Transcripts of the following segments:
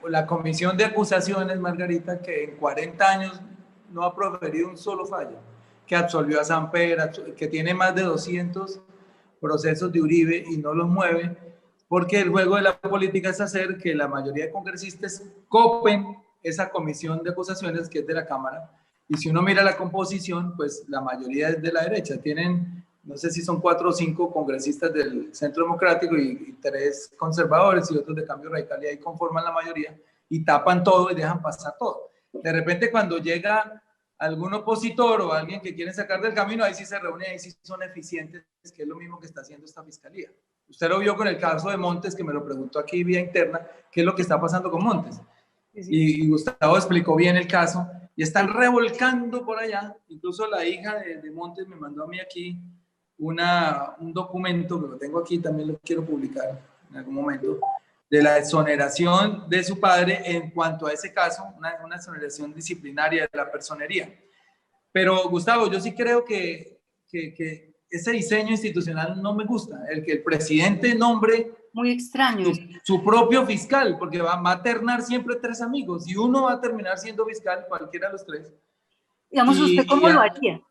la comisión de acusaciones, Margarita, que en 40 años no ha proferido un solo fallo, que absolvió a Samper, que tiene más de 200 procesos de Uribe y no los mueve, porque el juego de la política es hacer que la mayoría de congresistas copen esa comisión de acusaciones que es de la Cámara, y si uno mira la composición, pues la mayoría es de la derecha. Tienen, no sé si son 4 o 5 congresistas del Centro Democrático y 3 conservadores y otros de Cambio Radical, y ahí conforman la mayoría y tapan todo y dejan pasar todo. De repente, cuando llega algún opositor o alguien que quieren sacar del camino, ahí sí se reúnen, ahí sí son eficientes, que es lo mismo que está haciendo esta fiscalía. Usted lo vio con el caso de Montes, que me lo preguntó aquí vía interna, qué es lo que está pasando con Montes. Y Gustavo explicó bien el caso, y están revolcando por allá. Incluso la hija de Montes me mandó a mí aquí un documento, que lo tengo aquí, también lo quiero publicar en algún momento, de la exoneración de su padre en cuanto a ese caso, una exoneración disciplinaria de la personería. Pero Gustavo, yo sí creo que ese diseño institucional no me gusta, el que el presidente nombre muy extraño su propio fiscal, porque va a ternar siempre 3 amigos y uno va a terminar siendo fiscal, cualquiera de los 3. Digamos, ¿usted cómo lo haría?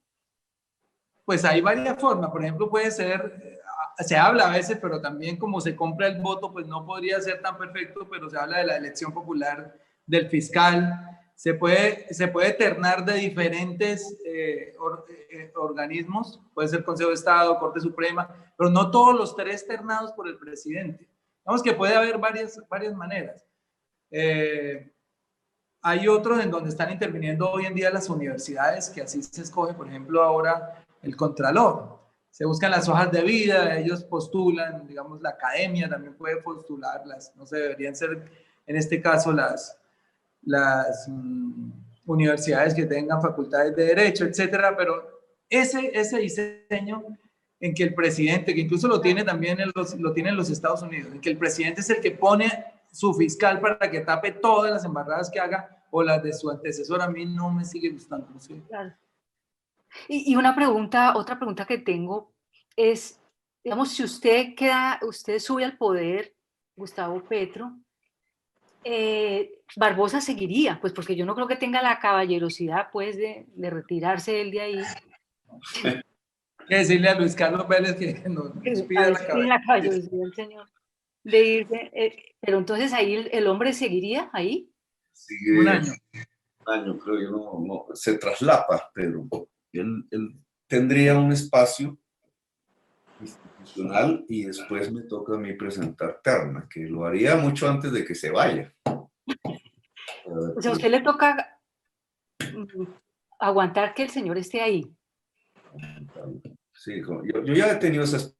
Pues hay varias formas. Por ejemplo, puede ser, se habla a veces, pero también como se compra el voto, pues no podría ser tan perfecto, pero se habla de la elección popular del fiscal. Se puede ternar de diferentes organismos, puede ser Consejo de Estado, Corte Suprema, pero no todos los 3 ternados por el presidente. Vamos que puede haber varias maneras. Hay otros en donde están interviniendo hoy en día las universidades, que así se escoge, por ejemplo, ahora el contralor. Se buscan las hojas de vida, ellos postulan, digamos, la academia también puede postularlas, no se deberían ser, en este caso, las universidades que tengan facultades de derecho, etcétera, pero ese diseño en que el presidente, que incluso lo tiene también lo tiene en los Estados Unidos, en que el presidente es el que pone su fiscal para que tape todas las embarradas que haga o las de su antecesor, a mí no me sigue gustando. No sé. Claro. Y otra pregunta que tengo es, digamos, si usted sube al poder, Gustavo Petro, Barbosa seguiría, pues porque yo no creo que tenga la caballerosidad, pues, de retirarse él de ahí. Que decirle a Luis Carlos Vélez que nos pida la caballerosidad del señor de irse, pero entonces ahí el hombre seguiría ahí. Sigue un año, creo yo, no se traslapa, pero él tendría un espacio institucional y después me toca a mí presentar terna, que lo haría mucho antes de que se vaya. O sea, a usted le toca aguantar que el señor esté ahí. Sí, yo ya he tenido esas...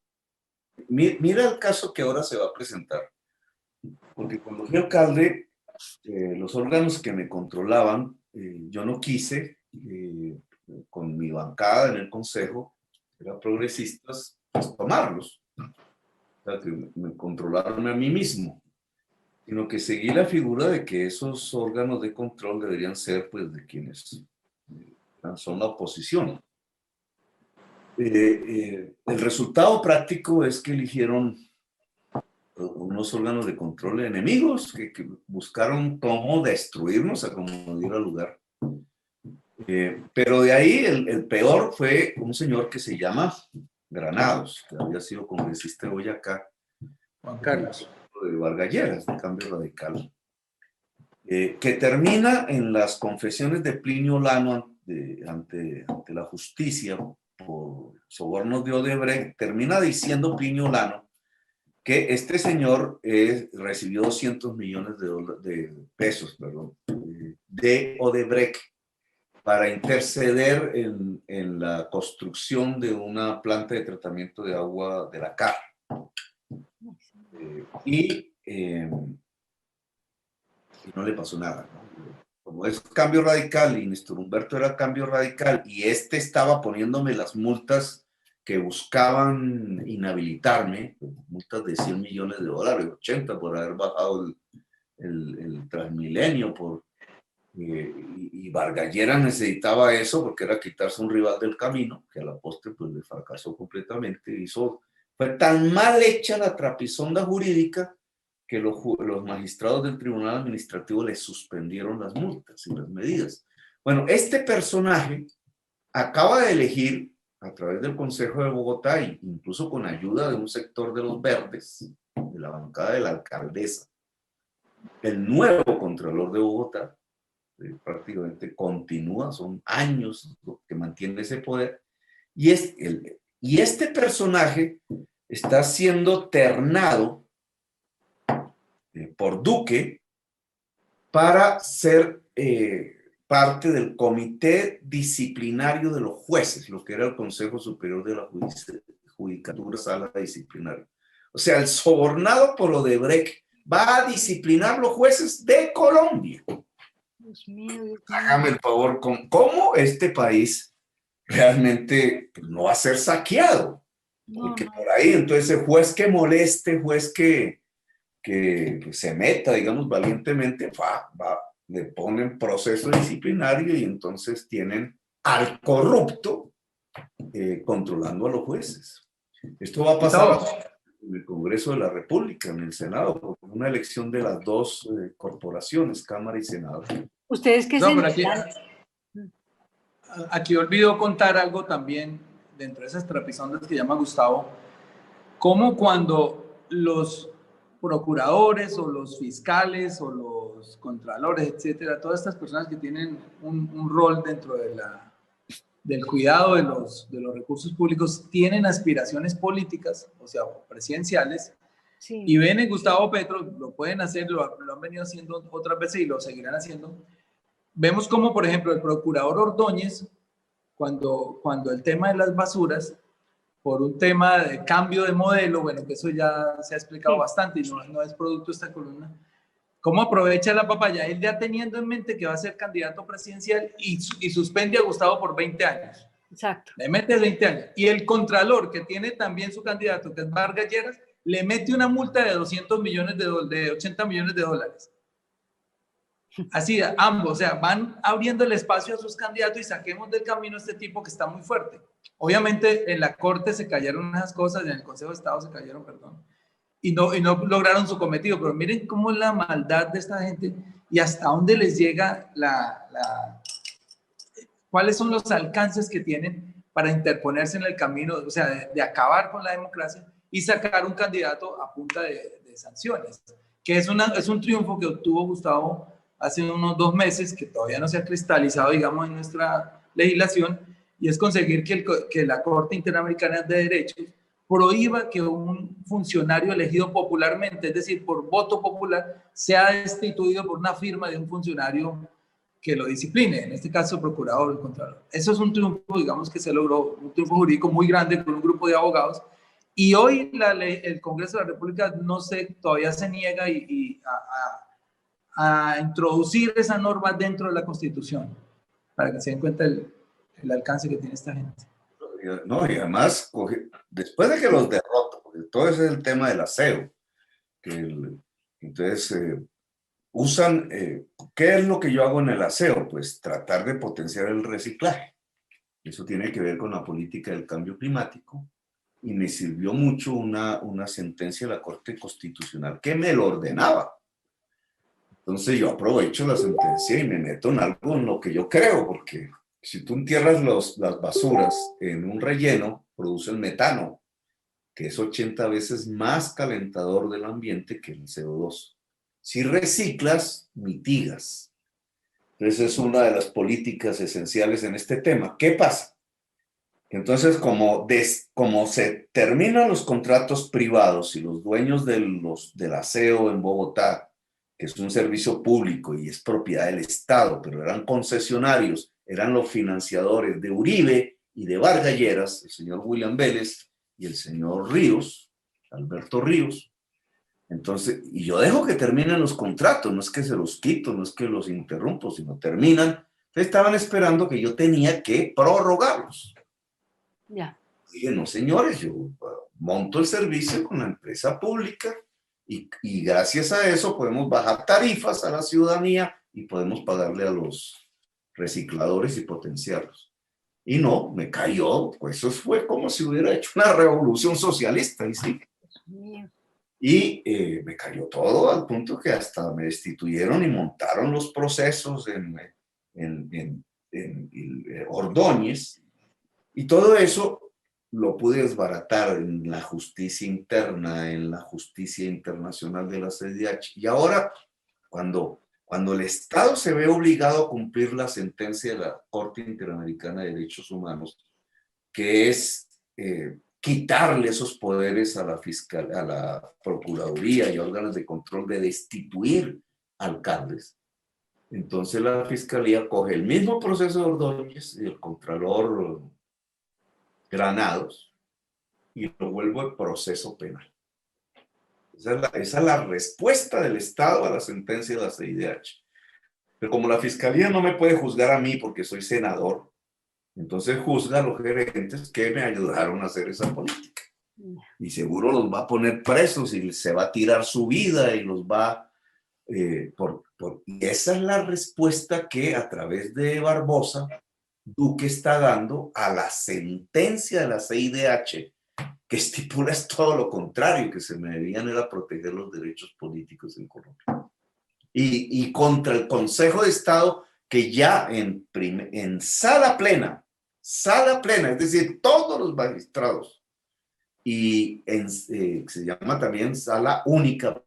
Mira el caso que ahora se va a presentar. Porque cuando fui alcalde, los órganos que me controlaban, yo no quise, con mi bancada en el consejo, eran progresistas, pues tomarlos. O sea, que me controlaron a mí mismo. Sino que seguí la figura de que esos órganos de control deberían ser, pues, de quienes son la oposición. El resultado práctico es que eligieron unos órganos de control enemigos que buscaron cómo destruirnos a como diera lugar. Pero de ahí el peor fue un señor que se llama Granados, que había sido congresista de Boyacá, Juan Carlos, de Vargas Lleras, de Cambio Radical, que termina en las confesiones de Plinio Lano ante la justicia por sobornos de Odebrecht. Termina diciendo Plinio Lano que este señor recibió 200 millones de pesos de Odebrecht para interceder en la construcción de una planta de tratamiento de agua de la CAR. Y no le pasó nada, ¿no? Como es Cambio Radical y Néstor Humberto era Cambio Radical y estaba poniéndome las multas que buscaban inhabilitarme, multas de $100 millones, 80 por haber bajado el Transmilenio, y Vargas Lleras necesitaba eso porque era quitarse un rival del camino, que a la postre pues le fracasó completamente. Fue tan mal hecha la trapisonda jurídica que los magistrados del Tribunal Administrativo les suspendieron las multas y las medidas. Bueno, este personaje acaba de elegir a través del Consejo de Bogotá, e incluso con ayuda de un sector de los verdes, de la bancada de la alcaldesa, el nuevo Contralor de Bogotá. Prácticamente continúa, son años que mantiene ese poder, y este personaje está siendo ternado por Duque para ser parte del comité disciplinario de los jueces, lo que era el Consejo Superior de la Judicatura, Sala Disciplinaria. O sea, el sobornado por Odebrecht va a disciplinar los jueces de Colombia. Dios mío, Dios mío. Hágame el favor, ¿cómo este país realmente no va a ser saqueado? Porque por ahí, entonces, el juez que moleste, juez que se meta, digamos, valientemente, le ponen proceso disciplinario y entonces tienen al corrupto controlando a los jueces. Esto va a pasar en el Congreso de la República, en el Senado, por una elección de las dos corporaciones, Cámara y Senado. ¿Ustedes qué No, pero aquí olvidó contar algo también dentro de esas trapisondas que llama Gustavo, como cuando los procuradores o los fiscales o los contralores, etcétera, todas estas personas que tienen un rol dentro de del cuidado de los recursos públicos tienen aspiraciones políticas, o sea, presidenciales, sí. Y ven en Gustavo Petro, lo pueden hacer, lo han venido haciendo otras veces y lo seguirán haciendo. Vemos como, por ejemplo, el procurador Ordóñez, cuando el tema de las basuras, por un tema de cambio de modelo, bueno, que eso ya se ha explicado bastante y no es producto de esta columna, cómo aprovecha la papaya, él ya teniendo en mente que va a ser candidato presidencial y suspende a Gustavo por 20 años. Exacto. Le mete 20 años. Y el contralor, que tiene también su candidato, que es Vargas Lleras, le mete una multa de 200 millones de 80 millones de dólares. Así, ambos, o sea, van abriendo el espacio a sus candidatos y saquemos del camino a este tipo que está muy fuerte. Obviamente en la Corte se cayeron unas cosas, en el Consejo de Estado se cayeron, perdón, y no lograron su cometido, pero miren cómo es la maldad de esta gente y hasta dónde les llega cuáles son los alcances que tienen para interponerse en el camino, o sea, de acabar con la democracia y sacar un candidato a punta de sanciones, que es un triunfo que obtuvo Gustavo hace unos 2 meses, que todavía no se ha cristalizado, digamos, en nuestra legislación, y es conseguir que la Corte Interamericana de Derechos prohíba que un funcionario elegido popularmente, es decir, por voto popular, sea destituido por una firma de un funcionario que lo discipline, en este caso el procurador o el contralor. Eso es un triunfo, digamos, que se logró, un triunfo jurídico muy grande con un grupo de abogados, y hoy el Congreso de la República todavía se niega a introducir esa norma dentro de la Constitución, para que se den cuenta el alcance que tiene esta gente. No, y además, después de que los derrota, porque todo ese es el tema del aseo, entonces usan, ¿qué es lo que yo hago en el aseo? Pues tratar de potenciar el reciclaje. Eso tiene que ver con la política del cambio climático, y me sirvió mucho una sentencia de la Corte Constitucional que me lo ordenaba. Entonces yo aprovecho la sentencia y me meto en algo en lo que yo creo, porque si tú entierras las basuras en un relleno, producen metano, que es 80 veces más calentador del ambiente que el CO2. Si reciclas, mitigas. Entonces es una de las políticas esenciales en este tema. ¿Qué pasa? Entonces, como se terminan los contratos privados y los dueños del aseo en Bogotá, que es un servicio público y es propiedad del Estado, pero eran concesionarios, eran los financiadores de Uribe y de Vargas Lleras, el señor William Vélez y el señor Ríos, Alberto Ríos. Entonces, y yo dejo que terminen los contratos, no es que se los quito, no es que los interrumpo, sino terminan. Entonces estaban esperando que yo tenía que prorrogarlos. Ya. Dije, no señores, yo monto el servicio con la empresa pública y gracias a eso podemos bajar tarifas a la ciudadanía y podemos pagarle a los recicladores y potenciarlos. Y no, me cayó, pues eso fue como si hubiera hecho una revolución socialista. Y sí. Y me cayó todo al punto que hasta me destituyeron y montaron los procesos en Ordóñez. Y todo eso lo pude desbaratar en la justicia interna, en la justicia internacional de la CIDH. Y ahora, cuando el Estado se ve obligado a cumplir la sentencia de la Corte Interamericana de Derechos Humanos, que es quitarle esos poderes a la Procuraduría y órganos de control de destituir alcaldes. Entonces la Fiscalía coge el mismo proceso de Ordóñez y el Contralor Granados y lo vuelve proceso penal. Esa es la respuesta del Estado a la sentencia de la CIDH. Pero como la Fiscalía no me puede juzgar a mí porque soy senador, entonces juzga a los gerentes que me ayudaron a hacer esa política. Y seguro los va a poner presos y se va a tirar su vida y los va... y esa es la respuesta que a través de Barbosa, Duque está dando a la sentencia de la CIDH, que estipula es todo lo contrario, que se me debían era proteger los derechos políticos en Colombia. Y contra el Consejo de Estado, que ya en sala plena, es decir, todos los magistrados, y se llama también sala única,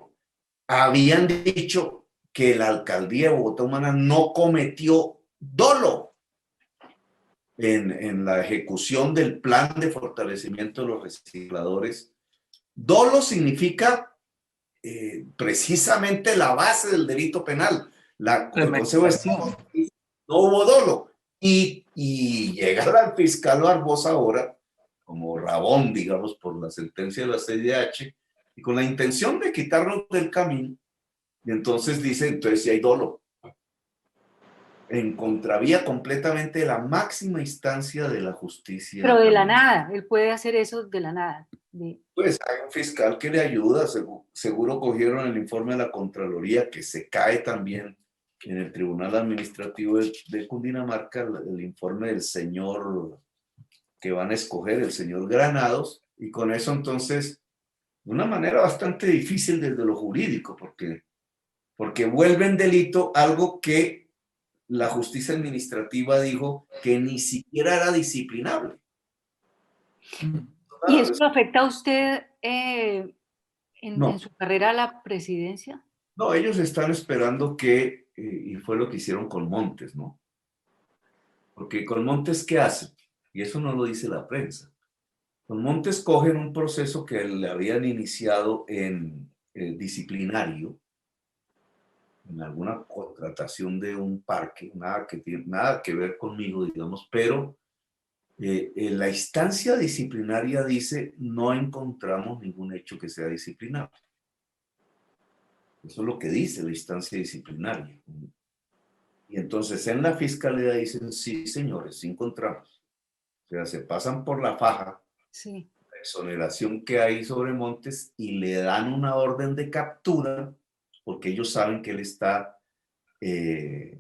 habían dicho que la alcaldía de Bogotá Humana no cometió dolo en la ejecución del plan de fortalecimiento de los recicladores. Dolo significa precisamente la base del delito penal. El Consejo de Estado no hubo dolo. Y llega el fiscal Barbosa ahora, como Rabón, digamos, por la sentencia de la CIDH, y con la intención de quitarnos del camino, y entonces dice, entonces si hay dolo. En contravía completamente de la máxima instancia de la justicia. Pero de la nada, él puede hacer eso de la nada. Pues hay un fiscal que le ayuda, seguro cogieron el informe de la Contraloría, que se cae también en el Tribunal Administrativo de Cundinamarca, el informe del señor que van a escoger, el señor Granados, y con eso entonces, de una manera bastante difícil desde lo jurídico, porque vuelven delito algo que la justicia administrativa dijo que ni siquiera era disciplinable. ¿Y eso lo afecta a usted No. en su carrera a la presidencia? No, ellos están esperando que, y fue lo que hicieron con Montes, ¿no? Porque con Montes, ¿qué hace? Y eso no lo dice la prensa. Con Montes cogen un proceso que le habían iniciado en disciplinario, en alguna contratación de un parque, nada que ver conmigo, digamos, pero en la instancia disciplinaria dice, no encontramos ningún hecho que sea disciplinable. Eso es lo que dice la instancia disciplinaria. Y entonces en la fiscalía dicen, sí, señores, sí encontramos. O sea, se pasan por la faja sí, la exoneración que hay sobre Montes y le dan una orden de captura porque ellos saben que él está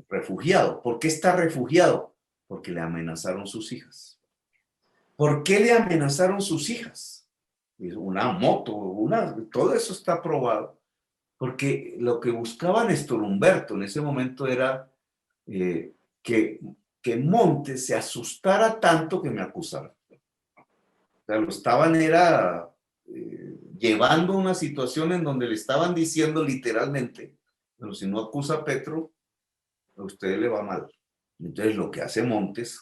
refugiado. ¿Por qué está refugiado? Porque le amenazaron sus hijas. ¿Por qué le amenazaron sus hijas? Una moto, todo eso está probado. Porque lo que buscaba Néstor Humberto en ese momento era que Montes se asustara tanto que me acusara. O sea, lo estaban llevando a una situación en donde le estaban diciendo literalmente, pero si no acusa a Petro, a usted le va mal. Entonces lo que hace Montes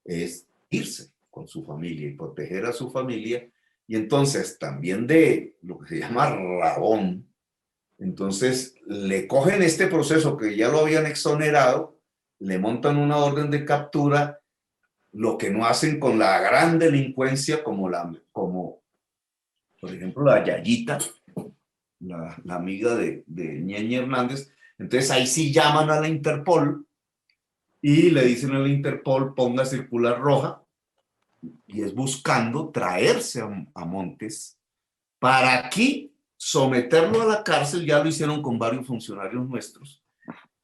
es irse con su familia y proteger a su familia. Y entonces también de lo que se llama rabón, entonces le cogen este proceso que ya lo habían exonerado, le montan una orden de captura, lo que no hacen con la gran delincuencia como por ejemplo la Yayita, la amiga de Ñeñe Hernández. Entonces ahí sí llaman a la Interpol y le dicen a la Interpol ponga circular roja, y es buscando traerse a Montes para aquí someterlo a la cárcel. Ya lo hicieron con varios funcionarios nuestros,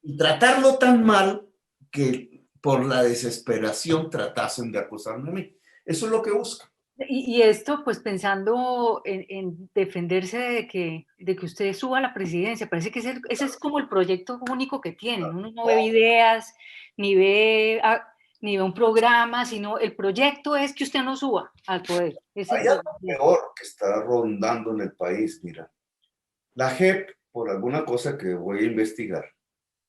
y tratarlo tan mal que por la desesperación tratasen de acusarme a mí. Eso es lo que busca. Y esto, pues pensando en defenderse de que usted suba a la presidencia, parece que ese es como el proyecto único que tienen. Uno no ve ideas, ni ve, ni ve un programa, sino el proyecto es que usted no suba al poder. Ese es Hay algo peor que está rondando en el país, mira. La JEP, por alguna cosa que voy a investigar,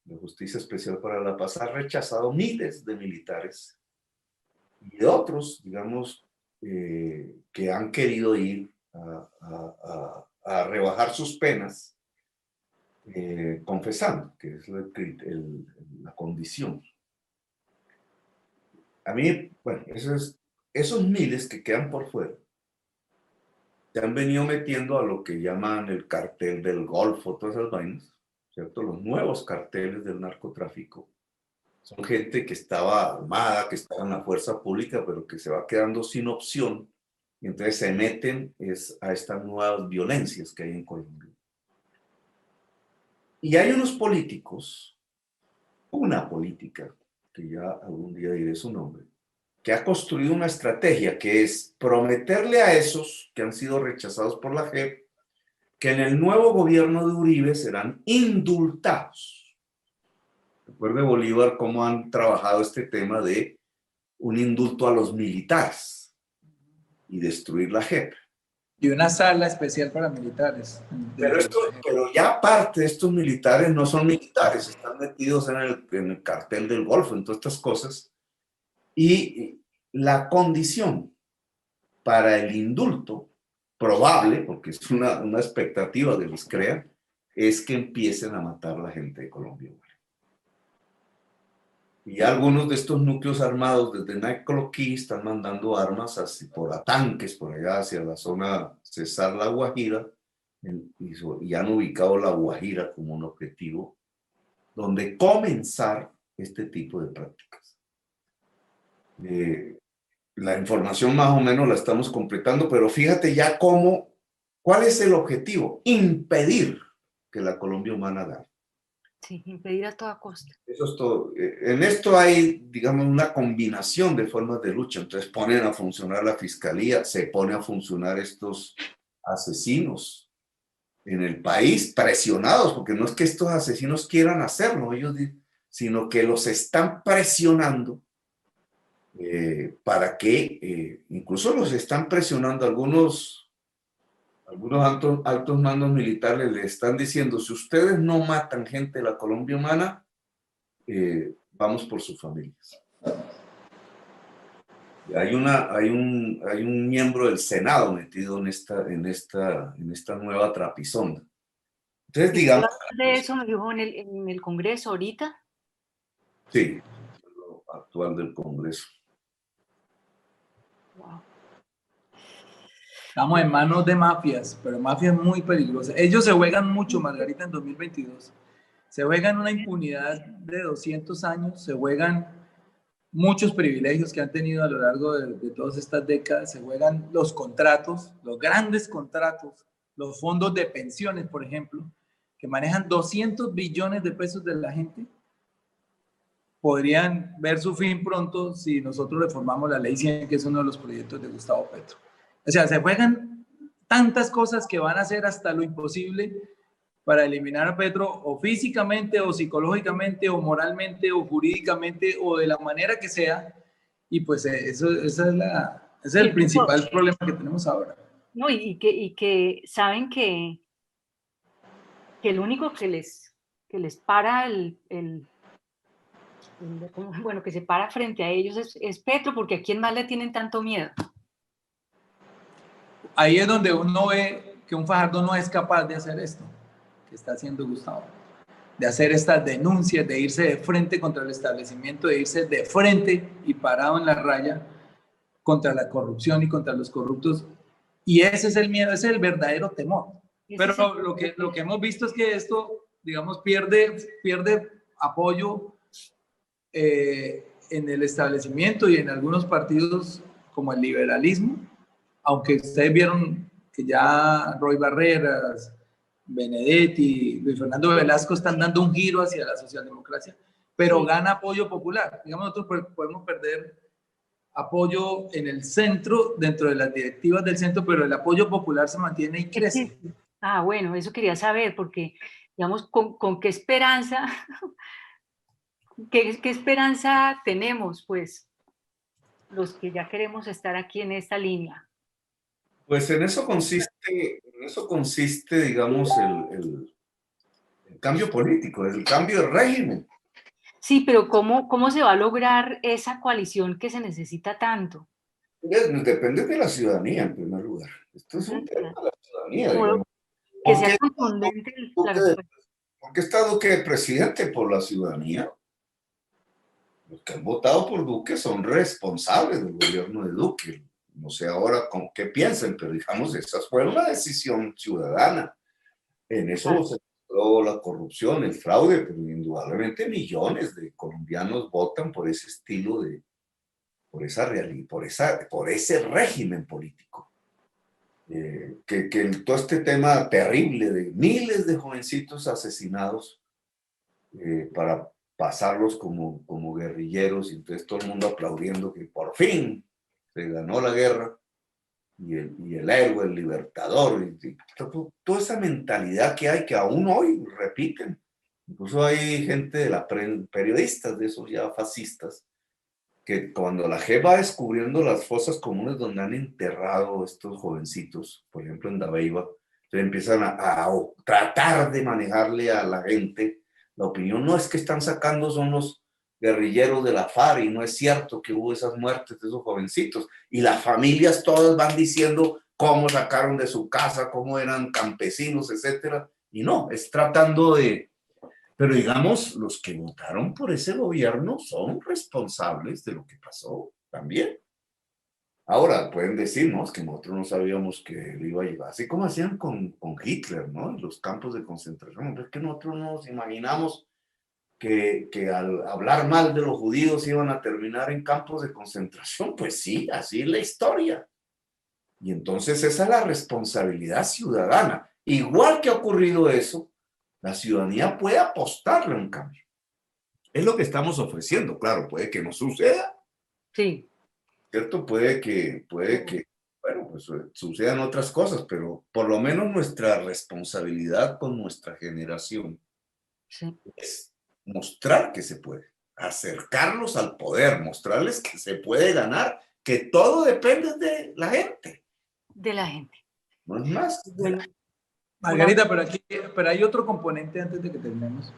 la Justicia Especial para la Paz, ha rechazado miles de militares y de otros, digamos, que han querido ir a rebajar sus penas, confesando, que es la condición. A mí, bueno, esos miles que quedan por fuera, se han venido metiendo a lo que llaman el cartel del Golfo, todas esas vainas, ¿cierto? Los nuevos carteles del narcotráfico. Son gente que estaba armada, que estaba en la fuerza pública, pero que se va quedando sin opción y entonces se meten a estas nuevas violencias que hay en Colombia. Y hay unos políticos, una política, que ya algún día diré su nombre, que ha construido una estrategia que es prometerle a esos que han sido rechazados por la JEP que en el nuevo gobierno de Uribe serán indultados. Recuerde Bolívar cómo han trabajado este tema de un indulto a los militares y destruir la JEP. Y una sala especial para militares. Pero ya parte de estos militares no son militares, están metidos en el cartel del Golfo, en todas estas cosas. Y la condición para el indulto probable, porque es una expectativa que les crea, es que empiecen a matar a la gente de Colombia. Y algunos de estos núcleos armados desde Necoclí están mandando armas por tanques por allá hacia la zona Cesar La Guajira, y han ubicado La Guajira como un objetivo donde comenzar este tipo de prácticas. La información más o menos la estamos completando, pero fíjate ya ¿cuál es el objetivo? Impedir que la Colombia humana gane. Sí, impedir a toda costa. Eso es todo. En esto hay, digamos, una combinación de formas de lucha. Entonces ponen a funcionar la fiscalía, se pone a funcionar estos asesinos en el país, presionados, porque no es que estos asesinos quieran hacerlo, sino que los están presionando para que, incluso los están presionando algunos altos mandos militares, le están diciendo, si ustedes no matan gente de la Colombia humana, vamos por sus familias. Hay un miembro del Senado metido en esta nueva trapisonda. Entonces, digamos... ¿De eso me dijo en el Congreso ahorita? Sí, lo actual del Congreso. Wow. Estamos en manos de mafias, pero mafias muy peligrosas. Ellos se juegan mucho, Margarita, en 2022. Se juegan una impunidad de 200 años, se juegan muchos privilegios que han tenido a lo largo de todas estas décadas, se juegan los contratos, los grandes contratos, los fondos de pensiones, por ejemplo, que manejan 200 billones de pesos de la gente, podrían ver su fin pronto si nosotros reformamos la Ley 100, que es uno de los proyectos de Gustavo Petro. O sea, se juegan tantas cosas que van a hacer hasta lo imposible para eliminar a Petro, o físicamente, o psicológicamente, o moralmente, o jurídicamente, o de la manera que sea. Y pues ese es el principal problema que tenemos ahora. No, y que saben que el único que les para bueno, que se para frente a ellos es Petro, porque ¿a quién más le tienen tanto miedo? Ahí es donde uno ve que un Fajardo no es capaz de hacer esto que está haciendo Gustavo, de hacer estas denuncias, de irse de frente contra el establecimiento, de irse de frente y parado en la raya contra la corrupción y contra los corruptos. Y ese es el miedo, ese es el verdadero temor. Pero lo que hemos visto es que esto, digamos, pierde apoyo en el establecimiento y en algunos partidos como el liberalismo, aunque ustedes vieron que ya Roy Barreras, Benedetti, Luis Fernando Velasco están dando un giro hacia la socialdemocracia, pero gana apoyo popular. Digamos, nosotros podemos perder apoyo en el centro, dentro de las directivas del centro, pero el apoyo popular se mantiene y crece. Ah, bueno, eso quería saber, porque, digamos, con qué esperanza, qué esperanza tenemos, pues, los que ya queremos estar aquí en esta línea. Pues en eso consiste, digamos, el cambio político, el cambio de régimen. Sí, pero ¿cómo se va a lograr esa coalición que se necesita tanto? Depende de la ciudadanía, en primer lugar. Esto es un Ujú, tema claro. de la ciudadanía, Como digamos. que ¿Por sea qué contundente la Duque, respuesta. por qué está Duque de presidente? Por la ciudadanía. Los que han votado por Duque son responsables del gobierno de Duque. No sé ahora con qué piensen, pero digamos, esa fue una decisión ciudadana. En eso se mostró la corrupción, el fraude, pero indudablemente millones de colombianos votan por ese estilo de, por esa realidad, por ese régimen político. Todo este tema terrible de miles de jovencitos asesinados para pasarlos como guerrilleros, y entonces todo el mundo aplaudiendo que por fin se ganó la guerra, y el héroe, el libertador, y toda esa mentalidad que hay, que aún hoy repiten. Incluso hay gente de periodistas de esos ya fascistas, que cuando la JEP va descubriendo las fosas comunes donde han enterrado estos jovencitos, por ejemplo en Dabeiba, entonces empiezan a tratar de manejarle a la gente la opinión. No es que están sacando, son los guerrilleros de la FARC, y no es cierto que hubo esas muertes de esos jovencitos. Y las familias todas van diciendo cómo sacaron de su casa, cómo eran campesinos, etcétera. Y no, es tratando de... Pero digamos, los que votaron por ese gobierno son responsables de lo que pasó también. Ahora, pueden decir, ¿no? Es que nosotros no sabíamos que él iba a llegar. Así como hacían con Hitler, ¿no? En los campos de concentración. Es que nosotros no nos imaginamos que al hablar mal de los judíos iban a terminar en campos de concentración. Pues sí, así es la historia. Y entonces esa es la responsabilidad ciudadana. Igual que ha ocurrido eso, la ciudadanía puede apostarle a un cambio. Es lo que estamos ofreciendo. Claro, puede que no suceda, Sí. ¿cierto? Puede que, bueno, pues sucedan otras cosas, pero por lo menos nuestra responsabilidad con nuestra generación Sí. es mostrar que se puede, acercarlos al poder, mostrarles que se puede ganar, que todo depende de la gente, De la gente. no es más. Bueno, Margarita, pero hay otro componente antes de que terminemos,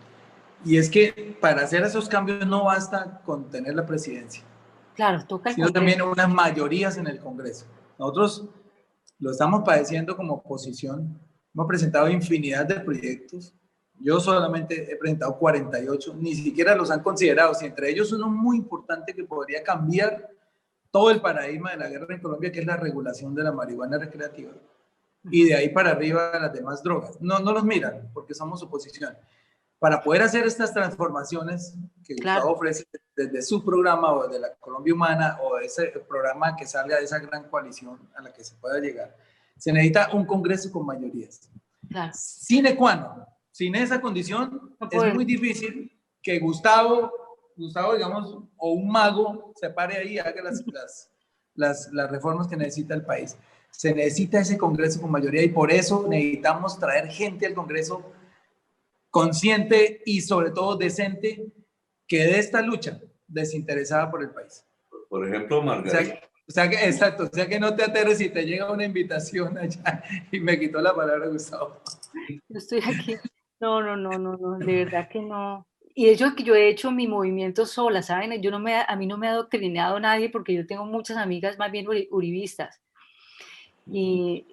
y es que para hacer esos cambios no basta con tener la presidencia, claro, toca el sino Congreso. también unas mayorías en el Congreso. Nosotros lo estamos padeciendo como oposición, hemos presentado infinidad de proyectos, yo solamente he presentado 48, ni siquiera los han considerado, y entre ellos uno muy importante que podría cambiar todo el paradigma de la guerra en Colombia, que es la regulación de la marihuana recreativa. Y de ahí para arriba las demás drogas. No los miran porque somos oposición. Para poder hacer estas transformaciones que Gustavo Claro. ofrece desde su programa o desde la Colombia Humana o ese programa que sale de esa gran coalición a la que se pueda llegar, se necesita un Congreso con mayorías. Claro. Sine qua non, sin esa condición No es podemos. muy difícil que Gustavo, digamos, o un mago se pare ahí y haga las reformas que necesita el país. Se necesita ese Congreso con mayoría y por eso necesitamos traer gente al Congreso consciente y sobre todo decente que dé esta lucha desinteresada por el país. Por ejemplo, Margarita. Exacto, o sea que no te aterres si te llega una invitación allá y me quitó la palabra Gustavo. Yo estoy aquí. No, de verdad que no. Y de hecho que yo he hecho mi movimiento sola, ¿saben? A mí no me ha adoctrinado nadie porque yo tengo muchas amigas más bien uribistas. Y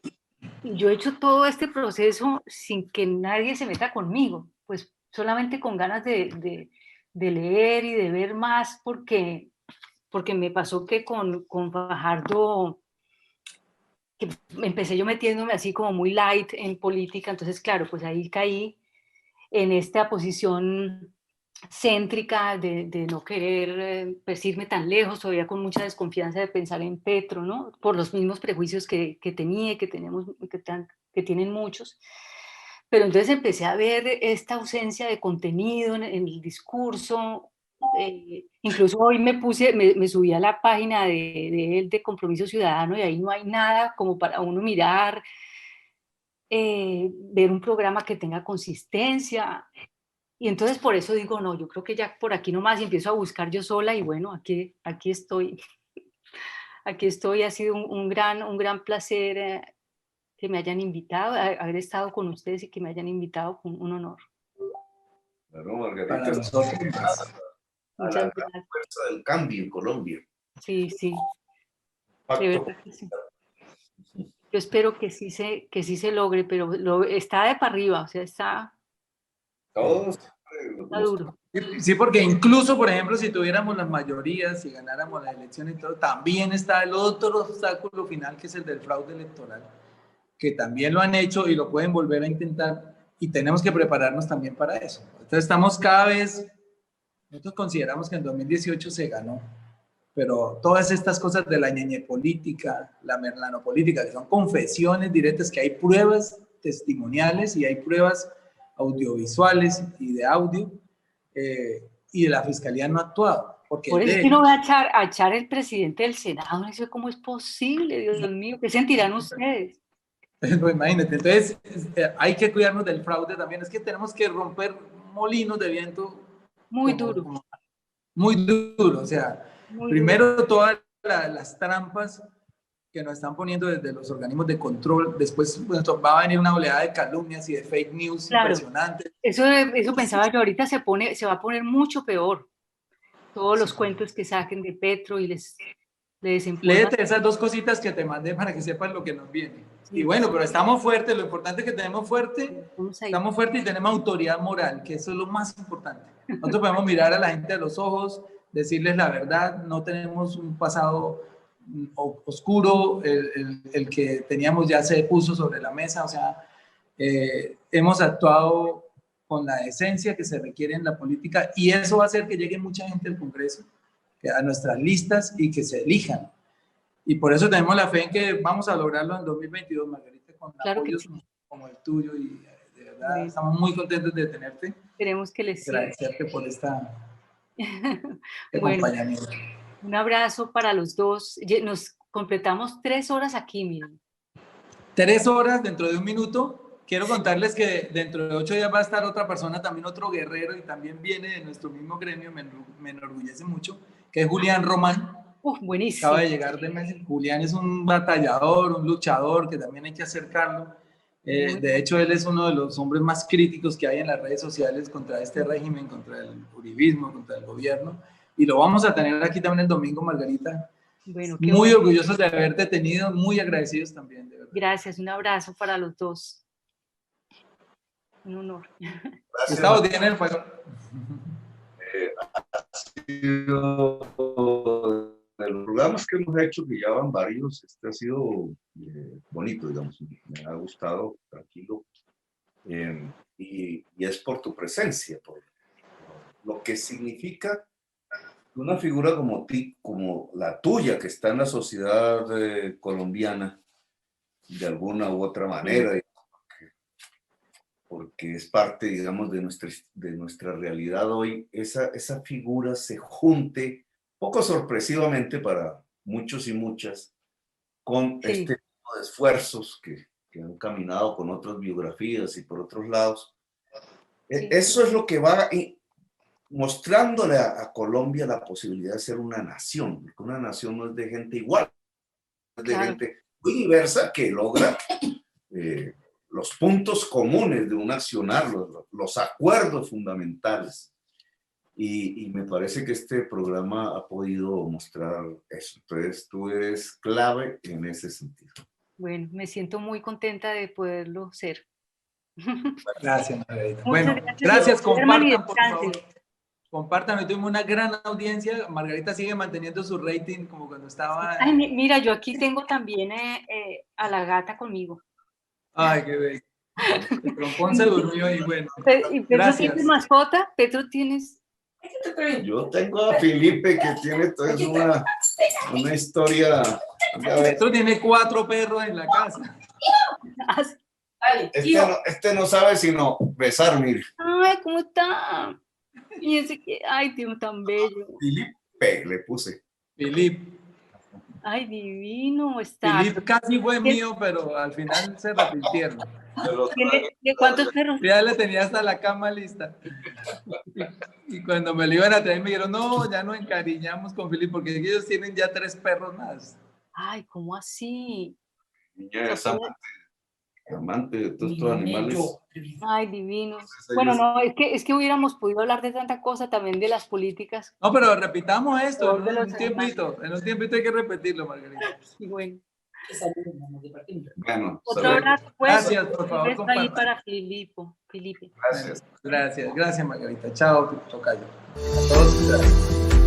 yo he hecho todo este proceso sin que nadie se meta conmigo, pues solamente con ganas de leer y de ver más porque me pasó que con Fajardo, que empecé yo metiéndome así como muy light en política, entonces claro, pues ahí caí en esta posición céntrica de no querer pues, irme tan lejos, todavía con mucha desconfianza de pensar en Petro, ¿no? Por los mismos prejuicios que tenía y que tenemos, que tienen muchos. Pero entonces empecé a ver esta ausencia de contenido en el discurso incluso hoy me subí a la página de él de Compromiso Ciudadano y ahí no hay nada como para uno mirar, ver un programa que tenga consistencia. Y entonces por eso digo, no, yo creo que ya por aquí nomás y empiezo a buscar yo sola y bueno, aquí estoy. Aquí estoy, ha sido un gran placer que me hayan invitado, haber estado con ustedes y que me hayan invitado, con un honor. Bueno, Margarita, Para nosotros. a la Muchas gran gracias. fuerza del cambio en Colombia. Sí, sí, de Pacto. verdad que sí. Yo espero que sí se logre, pero está de para arriba, o sea, está Todos duro. Sí, porque incluso, por ejemplo, si tuviéramos las mayorías, si ganáramos la elección y todo, también está el otro obstáculo final, que es el del fraude electoral, que también lo han hecho y lo pueden volver a intentar, y tenemos que prepararnos también para eso. Entonces estamos cada vez, nosotros consideramos que en 2018 se ganó, pero todas estas cosas de la ñeñe política, la merlanopolítica, que son confesiones directas, que hay pruebas testimoniales y hay pruebas audiovisuales y de audio, y la fiscalía no ha actuado. Porque Por eso es que no voy a echar el presidente del Senado, no sé cómo es posible, Dios mío, ¿qué sentirán ustedes? Pues imagínate, entonces hay que cuidarnos del fraude también, es que tenemos que romper molinos de viento Muy duro. Muy duro, o sea, Muy primero duro. todas las trampas que nos están poniendo desde los organismos de control, después pues, va a venir una oleada de calumnias y de fake news Claro, impresionantes. eso pensaba yo, ahorita se va a poner mucho peor. Todos los cuentos que saquen de Petro y les empolvan. Léete esas dos cositas que te mandé para que sepas lo que nos viene. Sí, Y bueno, pero estamos fuertes, lo importante es que tenemos estamos fuertes y tenemos autoridad moral, que eso es lo más importante. Nosotros podemos mirar a la gente a los ojos, decirles la verdad, no tenemos un pasado oscuro, el que teníamos ya se puso sobre la mesa, o sea, hemos actuado con la decencia que se requiere en la política y eso va a hacer que llegue mucha gente al Congreso, a nuestras listas y que se elijan. Y por eso tenemos la fe en que vamos a lograrlo en 2022, Margarita, con apoyos como el tuyo y de verdad estamos muy contentos de tenerte. Esperemos que les sirva. Agradecerte por este bueno, acompañamiento. Un abrazo para los dos. Nos completamos 3 horas aquí, miren. 3 horas dentro de un minuto. Quiero contarles que dentro de 8 días va a estar otra persona, también otro guerrero, y también viene de nuestro mismo gremio, me enorgullece mucho, que es Julián Román. Buenísimo. Acaba de llegar de México. Julián es un batallador, un luchador, que también hay que acercarlo. De hecho, él es uno de los hombres más críticos que hay en las redes sociales contra este régimen, contra el uribismo, contra el gobierno. Y lo vamos a tener aquí también el domingo, Margarita. Bueno, muy orgullosos de haberte tenido, muy agradecidos también. De verdad. Gracias, un abrazo para los dos. Un honor. Gracias. Gustavo, tiene el juego. Ha sido de los programas que hemos hecho, que ya van varios, este ha sido bonito, digamos, me ha gustado, tranquilo, y es por tu presencia, por lo que significa una figura como la tuya, que está en la sociedad colombiana, de alguna u otra manera, porque es parte, digamos, de nuestra realidad hoy, esa figura se junte, poco sorpresivamente para muchos y muchas, con este tipo de esfuerzos que han caminado con otras biografías y por otros lados. Eso es lo que va mostrándole a Colombia la posibilidad de ser una nación, porque una nación no es de gente igual, es de gente muy diversa que logra los puntos comunes de un accionar, los acuerdos fundamentales. Y me parece que este programa ha podido mostrar eso. Entonces, tú eres clave en ese sentido. Bueno, me siento muy contenta de poderlo ser. Gracias, Margarita. Muchas bueno, gracias. Compartan, por favor. Compartan, hoy tuvimos una gran audiencia. Margarita sigue manteniendo su rating como cuando estaba... Ay, mira, yo aquí tengo también a la gata conmigo. Ay, qué bello. El trompón se durmió y bueno. ¿Y Petro tiene mascota? ¿Petro tienes? Yo tengo a Felipe, que tiene toda una historia. Petro tiene 4 perros en la casa. Este no sabe sino besar, mire. Ay, ¿cómo está? Y ese que, ay, Dios, tan bello. Felipe, le puse. Filip. Ay, divino está. Filip casi fue mío, pero al final se arrepintieron. ¿Cuántos perros? Ya le tenía hasta la cama lista. Y cuando me lo iban a traer me dijeron, no, ya nos encariñamos con Filip, porque ellos tienen ya 3 perros más. Ay, ¿cómo así? Niña es amante de todos estos animales. Ay, divino. Entonces, Bueno, ellos- no, es que hubiéramos podido hablar de tanta cosa también de las políticas. No, pero repitamos esto De en los un tiempito. En un tiempito hay que repetirlo, Margarita. Y bueno, Bueno, otro saludos. abrazo, pues. Gracias, por favor, Un beso ahí compartan. para Felipe. Gracias. Gracias, Margarita. Chao, tocayo. A todos, gracias.